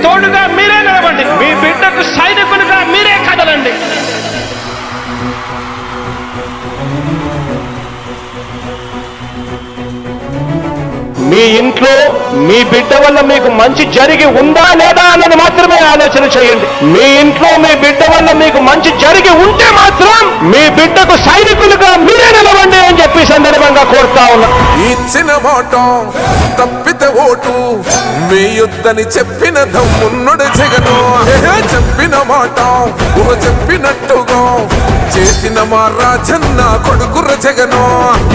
తోడుగా మీరే నిలబండి. మీ బిడ్డకు సైనికులుగా మీరే కదలండి. మీ ఇంట్లో మీ బిడ్డ వల్ల మీకు మంచి జరిగి ఉందా లేదా అన్నది మాత్రమే ఆలోచన చేయండి. మీ ఇంట్లో మీ బిడ్డ వల్ల మీకు మంచి జరిగి ఉంటే మాత్రం మీ బిడ్డకు సైనికులుగా మీరే నిలవండి అని చెప్పి సందర్భంగా కోరుతా ఉన్నా. ఇచ్చిన మాట తప్పితే ఓటు వేయొద్దని చెప్పిన దమ్మున్నడు జగను. చెప్పిన మాట చెప్పినట్టుగా చేసిన మా రాజన్న కొడుకుర జగను.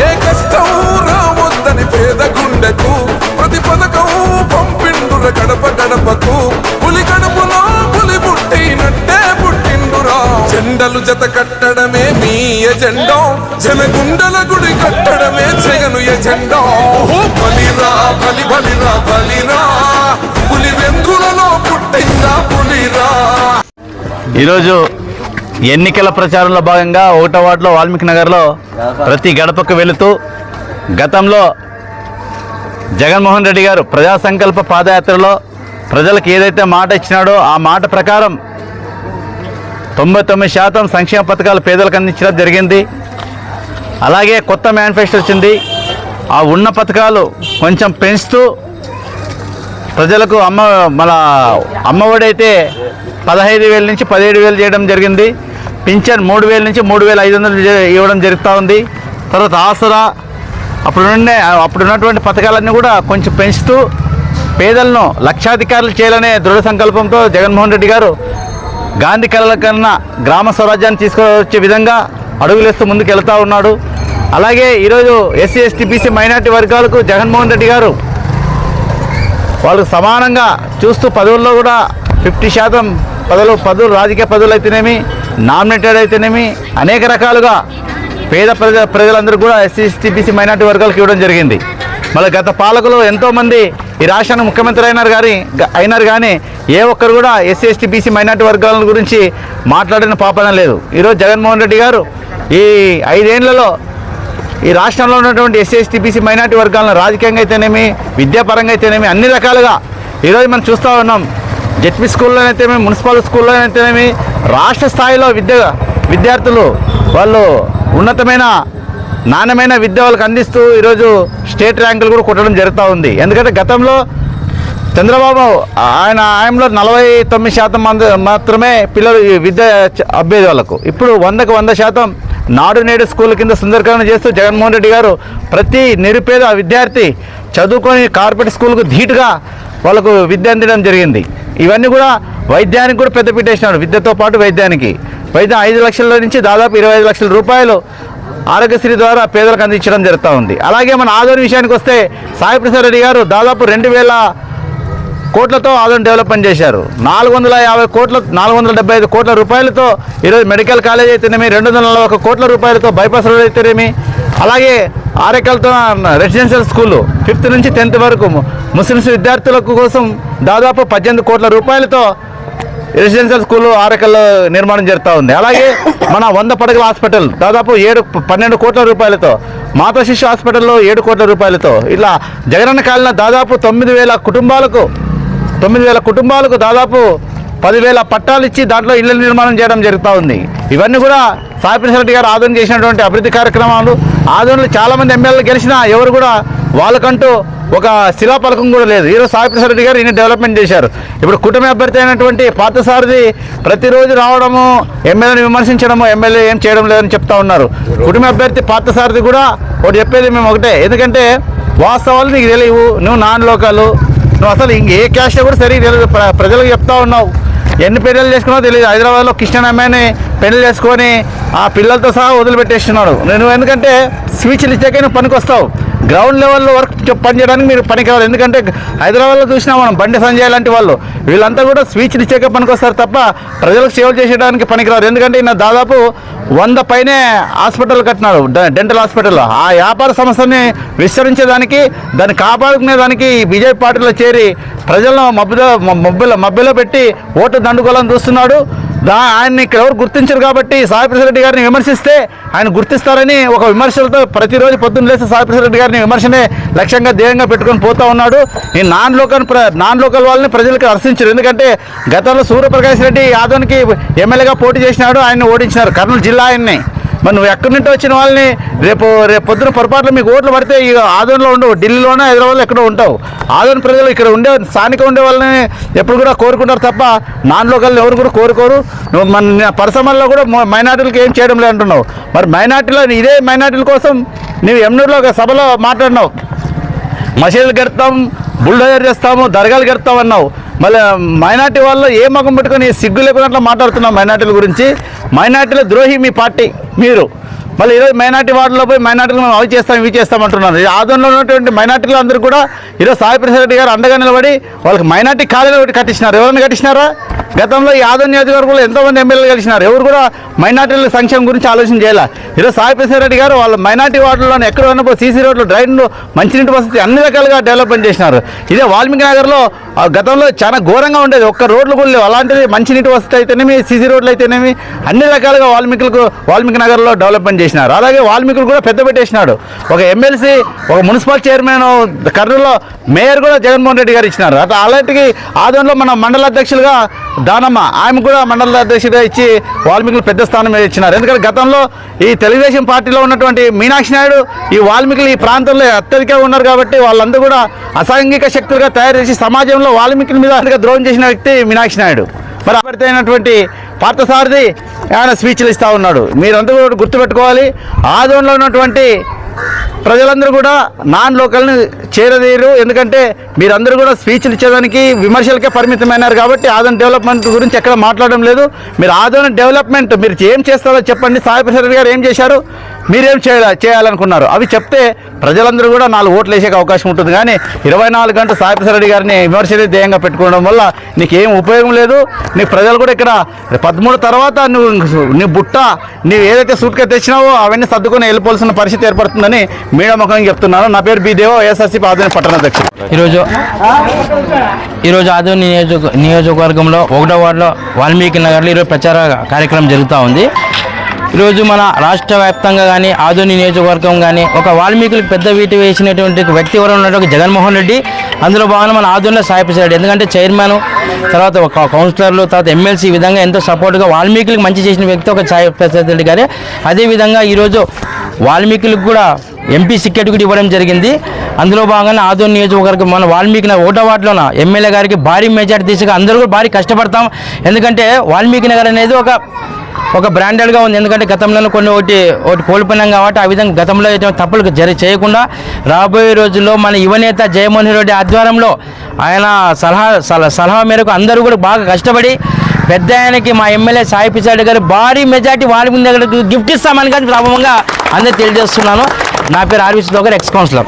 ఏ కష్టం రావద్దని పేద గుండెకు ప్రతి పథకం పంపిండుర గడప గడపకు. పులి గడపలో పులి పుట్టినట్టే పుట్టిండురా. జెండలు జత కట్టడమే మీ ఎజెండా, జనగుండల గుడి కట్టడమే జగను ఎజెండా. బలిరా బలి బలిరా బలిరా, పులి వెందులలో పుట్టిందా పులిరా. ఈరోజు ఎన్నికల ప్రచారంలో భాగంగా 1వ వార్డులో వాల్మీకి నగర్లో ప్రతి గడపకు వెళుతూ గతంలో జగన్మోహన్ రెడ్డి గారు ప్రజా సంకల్ప పాదయాత్రలో ప్రజలకు ఏదైతే మాట ఇచ్చినాడో ఆ మాట ప్రకారం 99% సంక్షేమ పథకాలు పేదలకు అందించడం జరిగింది. అలాగే కొత్త మేనిఫెస్టో వచ్చింది. ఆ ఉన్న పథకాలు కొంచెం పెంచుతూ ప్రజలకు మన అమ్మఒడి అయితే 15,000 నుంచి 17,000 చేయడం జరిగింది. పింఛన్ 3,000 నుంచి 3,500 ఇవ్వడం జరుగుతూ ఉంది. తర్వాత ఆసరా అప్పుడున్నటువంటి పథకాలన్నీ కూడా కొంచెం పెంచుతూ పేదలను లక్షాధికారులు చేయాలనే దృఢ సంకల్పంతో జగన్మోహన్ రెడ్డి గారు గాంధీ కళల కన్నా గ్రామ స్వరాజ్యాన్ని తీసుకొచ్చే విధంగా అడుగులేస్తూ ముందుకు వెళ్తూ ఉన్నాడు. అలాగే ఈరోజు ఎస్సీ ఎస్టీ బీసీ మైనార్టీ వర్గాలకు జగన్మోహన్ రెడ్డి గారు వాళ్ళకు సమానంగా చూస్తూ పదవుల్లో కూడా 50% పదవులు రాజకీయ పదవులు అయితేనేమి, నామినేటెడ్ అయితేనేమి అనేక రకాలుగా పేద ప్రజలందరూ కూడా ఎస్సీ ఎస్టీ బీసీ మైనార్టీ వర్గాలకు ఇవ్వడం జరిగింది. మళ్ళీ గత పాలకులు ఎంతోమంది ఈ రాష్ట్రానికి ముఖ్యమంత్రి అయినారు కానీ ఏ ఒక్కరు కూడా ఎస్సీ ఎస్టీ బీసీ మైనార్టీ వర్గాల గురించి మాట్లాడిన పాపన లేదు. ఈరోజు జగన్మోహన్ రెడ్డి గారు ఈ 5 ఏళ్లలో ఈ రాష్ట్రంలో ఉన్నటువంటి ఎస్సీ ఎస్టీ బీసీ మైనార్టీ వర్గాలను రాజకీయంగా అయితేనేమి, విద్యాపరంగా అయితేనేమి అన్ని రకాలుగా ఈరోజు మనం చూస్తూ ఉన్నాం. జెడ్పీ స్కూల్లోనైతేనేమి, మున్సిపల్ స్కూల్లోనైతేనేమి రాష్ట్ర స్థాయిలో విద్యార్థులు వాళ్ళు ఉన్నతమైన నాణ్యమైన విద్య వాళ్ళకి అందిస్తూ ఈరోజు స్టేట్ ర్యాంకులు కూడా కొట్టడం జరుగుతూ ఉంది. ఎందుకంటే గతంలో చంద్రబాబు ఆయనలో 49% మంది మాత్రమే పిల్లలు విద్య అభ్యర్థి వాళ్ళకు. ఇప్పుడు 100కు 100% నాడు నేడు స్కూల్ కింద సుందరీకరణ చేస్తూ జగన్మోహన్ రెడ్డి గారు ప్రతి నిరుపేద విద్యార్థి చదువుకొని కార్పొరేట్ స్కూల్కు ధీటుగా వాళ్ళకు విద్య అందించడం జరిగింది. ఇవన్నీ కూడా వైద్యానికి కూడా పెద్దపీట వేసినాడు. విద్యతో పాటు వైద్యం 5 లక్షల నుంచి దాదాపు 25 లక్షల రూపాయలు ఆరోగ్యశ్రీ ద్వారా పేదలకు అందించడం జరుగుతూ ఉంది. అలాగే మన ఆదోని విషయానికి వస్తే సాయి ప్రసాద్ రెడ్డి గారు దాదాపు 2,000 కోట్లతో ఆదోని డెవలప్మెంట్ చేశారు. 475 కోట్ల రూపాయలతో ఈరోజు మెడికల్ కాలేజ్ అయితేనేమి, 241 కోట్ల రూపాయలతో బైపాస్ రోడ్ అయితేనేమి, అలాగే ఆరేకల్తో రెసిడెన్షియల్ స్కూళ్ళు 5th నుంచి 10th వరకు ముస్లిమ్స్ విద్యార్థులకు కోసం దాదాపు 18 కోట్ల రూపాయలతో రెసిడెన్షియల్ స్కూల్ ఆరేకల్లో నిర్మాణం జరుగుతూ ఉంది. అలాగే మన 100 పడకల హాస్పిటల్ దాదాపు 12 కోట్ల రూపాయలతో, మాతా శిశు హాస్పిటల్లో 7 కోట్ల రూపాయలతో ఇలా జగనన్న కాలన దాదాపు 9,000 కుటుంబాలకు దాదాపు 10,000 పట్టాలు ఇచ్చి దాంట్లో ఇళ్ల నిర్మాణం చేయడం జరుగుతూ ఉంది. ఇవన్నీ కూడా సాయి ప్రసాద్ రెడ్డి గారు ఆదోని చేసినటువంటి అభివృద్ధి కార్యక్రమాలు. ఆదోనిలో చాలామంది ఎమ్మెల్యేలు గెలిచినా ఎవరు కూడా వాళ్ళకంటూ ఒక శిలాపలకం కూడా లేదు. ఈరోజు సాయి ప్రసాద్ రెడ్డి గారు ఈయన డెవలప్మెంట్ చేశారు. ఇప్పుడు కూటమి అభ్యర్థి అయినటువంటి పార్థసారథి ప్రతిరోజు రావడము, ఎమ్మెల్యేని విమర్శించడము, ఎమ్మెల్యే ఏం చేయడం లేదని చెప్తా ఉన్నారు. కూటమి అభ్యర్థి పార్థసారథి కూడా ఒకటి చెప్పేది మేము ఒకటే, ఎందుకంటే వాస్తవాలు నీకు తెలియవు, నువ్వు నాన్ లోకల్, నువ్వు అసలు ఏ క్యాస్ట్ కూడా సరిగ్గా తెలియదు, ప్రజలకు చెప్తా ఉన్నావు. ఎన్ని పెళ్ళిళ్ళు చేసుకున్నావో తెలియదు. హైదరాబాద్లో కృష్ణ అమ్మాయిని పెళ్లి చేసుకొని ఆ పిల్లలతో సహా వదిలిపెట్టేస్తున్నాడు. నువ్వు ఎందుకంటే స్పీచ్లు ఇచ్చాకే నువ్వు పనికి వస్తావు. గ్రౌండ్ లెవెల్లో వర్క్ పని చేయడానికి మీరు పనికి రావాలి. ఎందుకంటే హైదరాబాద్లో చూసినా మనం బండి సంజయ్ లాంటి వాళ్ళు వీళ్ళంతా కూడా స్పీచ్లు ఇచ్చాకే పనికి వస్తారు తప్ప ప్రజలకు సేవలు చేసేయడానికి పనికిరారు. ఎందుకంటే ఈయన దాదాపు 100 పైనే హాస్పిటల్ కట్టినాడు, డెంటల్ హాస్పిటల్. ఆ వ్యాపార సంస్థని విస్తరించేదానికి, దాన్ని కాపాడుకునేదానికి బీజేపీ పార్టీలో చేరి ప్రజలను మభ్యలో పెట్టి ఓటు దండుకోవాలని చూస్తున్నాడు. ఆయన్ని ఇక్కడ ఎవరు గుర్తించరు కాబట్టి సాయిప్రసాద్ రెడ్డి గారిని విమర్శిస్తే ఆయన గుర్తిస్తారని ఒక విమర్శలతో ప్రతిరోజు పొద్దున్న లేసి సాయిప్రసాద్ రెడ్డి గారిని విమర్శనే లక్ష్యంగా ధ్యేయంగా పెట్టుకొని పోతా ఉన్నాడు. ఈ నాన్ లోకల్ వాళ్ళని ప్రజలకు హర్షించారు. ఎందుకంటే గతంలో సూర్యప్రకాష్ రెడ్డి యాదవ్కి ఎమ్మెల్యేగా పోటీ చేసినాడు, ఆయన్ని ఓడించినారు కర్నూలు జిల్లా ఆయన్ని. మరి నువ్వు ఎక్కడి నుండి వచ్చిన వాళ్ళని రేపు పొద్దున పొరపాట్లు మీకు ఓట్లు పడితే ఈ ఆదోన్లో ఉండవు, ఢిల్లీలోనే హైదరాబాద్లో ఎక్కడో ఉంటావు. ఆదోన్ ప్రజలు ఇక్కడ స్థానిక ఉండే వాళ్ళని ఎప్పుడు కూడా కోరుకుంటారు తప్ప నాన్ లోకల్ని ఎవరు కూడా కోరుకోరు. నువ్వు మన పరిశ్రమల్లో కూడా మైనార్టీలకు ఏం చేయడం లేదంటున్నావు. మరి మైనార్టీలో ఇదే మైనార్టీల కోసం నువ్వు ఎమ్నూరులో ఒక సభలో మాట్లాడినావు. మసీదులు కడతాం, బుల్డోజర్ చేస్తాము, దర్గాలు కడతాం అన్నావు. మళ్ళీ మైనార్టీ వాళ్ళు ఏ మగం పెట్టుకొని సిగ్గు లేకున్నట్లు మాట్లాడుతున్నాం మైనార్టీల గురించి. మైనార్టీల ద్రోహి మీ పార్టీ మీరు. మళ్ళీ ఈరోజు మైనార్టీ వార్డులో పోయి మైనార్టీలు మనం అవి చేస్తాం ఇవి చేస్తామంటున్నారు. ఆదోన్లో ఉన్నటువంటి మైనార్టీలు అందరూ కూడా ఈరోజు సాయిప్రసాద్ రెడ్డి గారు అండగా నిలబడి వాళ్ళకి మైనార్టీ కాలేజీ ఒకటి కట్టించినారు. ఎవరైనా కట్టించినారా? గతంలో ఈ ఆదోన్ నియోజకవర్గంలో ఎంతోమంది ఎమ్మెల్యేలు కలిసినారు, ఎవరు కూడా మైనార్టీల సంక్షేమం గురించి ఆలోచన చేయాలి. ఈరోజు సాయిప్రసాద్ రెడ్డి గారు వాళ్ళ మైనార్టీ వార్డులోనే ఎక్కడ ఉన్నప్పుడు సీసీ రోడ్లు, డ్రైన్లు, మంచినీటి వసతి అన్ని రకాలుగా డెవలప్మెంట్ చేసినారు. ఇదే వాల్మీకి నగర్లో గతంలో చాలా ఘోరంగా ఉండేది, ఒక్క రోడ్లు కూడా లేవు. అలాంటిది మంచినీటి వసతి అయితేనేమి, సీసీ రోడ్లు అయితేనేమి అన్ని రకాలుగా వాల్మీకి నగర్లో డెవలప్మెంట్ చేసినారు. అలాగే వాల్మీకులు కూడా పెద్ద పెట్టేసినాడు. ఒక ఎమ్మెల్సీ, ఒక మున్సిపల్ చైర్మన్, కర్నూలులో మేయర్ కూడా జగన్మోహన్ రెడ్డి గారు ఇచ్చినారు. అలాంటికి ఆదోన్లో మన మండల అధ్యక్షులుగా దానమ్మ, ఆమె కూడా మండల అధ్యక్షుడిగా ఇచ్చి వాల్మీకులు పెద్ద స్థానం మీద ఇచ్చినారు. ఎందుకంటే గతంలో ఈ తెలుగుదేశం పార్టీలో ఉన్నటువంటి మీనాక్షి నాయుడు ఈ వాల్మీకులు ఈ ప్రాంతంలో అత్యధికంగా ఉన్నారు కాబట్టి వాళ్ళందరూ కూడా అసాంఘిక శక్తులుగా తయారు చేసి సమాజంలో వాల్మీకుల మీద ద్రోహం చేసిన వ్యక్తి మీనాక్షి నాయుడు. మరి అభ్యర్థి అయినటువంటి పార్థసారథి ఆయన స్పీచ్లు ఇస్తూ ఉన్నాడు. మీరందరూ కూడా గుర్తుపెట్టుకోవాలి, ఆదోన్లో ఉన్నటువంటి ప్రజలందరూ కూడా నాన్ లోకల్ని చేరదీయరు. ఎందుకంటే మీరందరూ కూడా స్పీచ్లు ఇచ్చేదానికి విమర్శలకే పరిమితమైనారు కాబట్టి ఆదోన్ డెవలప్మెంట్ గురించి ఎక్కడ మాట్లాడడం లేదు. మీరు ఆదోన్ డెవలప్మెంట్ మీరు ఏం చేస్తారో చెప్పండి. సాయిప్రసాద్ గారు ఏం చేశారు, మీరేం చేయాలనుకున్నారు అవి చెప్తే ప్రజలందరూ కూడా 4 ఓట్లు వేసే అవకాశం ఉంటుంది. కానీ 24 గంటలు సాయిప్రసాద్ రెడ్డి గారిని విమర్శలే ధ్యేయంగా పెట్టుకోవడం వల్ల నీకేం ఉపయోగం లేదు. నీకు ప్రజలు కూడా ఇక్కడ 13 తర్వాత నీ బుట్ట నీవు ఏదైతే సూట్గా తెచ్చినావో అవన్నీ సర్దుకొని వెళ్ళిపోవాల్సిన పరిస్థితి ఏర్పడుతుందని మీడియా ముఖంగా చెప్తున్నాను. నా పేరు బి దేవ, వైఎస్ఆర్సీపీ ఆదోని పట్టణాధ్యక్షుడు. ఈరోజు ఆదోని నియోజకవర్గంలో 1వ వార్డులో వాల్మీకి నగర్లో ఈరోజు ప్రచార కార్యక్రమం జరుగుతూ ఉంది. ఈరోజు మన రాష్ట్ర వ్యాప్తంగా కానీ ఆదోని నియోజకవర్గం కానీ ఒక వాల్మీకులకు పెద్ద వీటి వేసినటువంటి వ్యక్తి ఎవరు ఉన్నట్టు జగన్మోహన్ రెడ్డి. అందులో భాగంగా మన ఆదోనిలో సాయిప్రసాద్ రెడ్డి, ఎందుకంటే చైర్మన్, తర్వాత ఒక కౌన్సిలర్లు, తర్వాత ఎమ్మెల్సీ, ఈ విధంగా ఎంతో సపోర్ట్గా వాల్మీకులకు మంచి చేసిన వ్యక్తి ఒక సాయిప్రసాద్ రెడ్డి గారే. అదేవిధంగా ఈరోజు వాల్మీకులకు కూడా ఎంపీ టికెట్ కూడా ఇవ్వడం జరిగింది. అందులో భాగంగా ఆదోని నియోజకవర్గం మన వాల్మీకి 1వ వార్డులోన ఎమ్మెల్యే గారికి భారీ మెజార్టీ తీసుకు అందరూ కూడా భారీ కష్టపడతాం. ఎందుకంటే వాల్మీకి నగర్ అనేది ఒక బ్రాండెడ్గా ఉంది. ఎందుకంటే గతంలో ఒకటి కోల్పోయినాం కాబట్టి ఆ విధంగా గతంలో తప్పులు చేయకుండా రాబోయే రోజుల్లో మన యువనేత జగన్మోహన్ రెడ్డి ఆధ్వర్యంలో ఆయన సలహా మేరకు అందరూ కూడా బాగా కష్టపడి పెద్ద ఆయనకి మా ఎమ్మెల్యే సాయిప్రసాద్ గారు భారీ మెజార్టీ వాల్మీకి నగర్కి గిఫ్ట్ ఇస్తామని కానీ ప్రారంభంగా అందరూ తెలియజేస్తున్నాను. నా పేరు ఆర్వీసీ దోగర్, ఎక్స్ కౌన్సిలర్.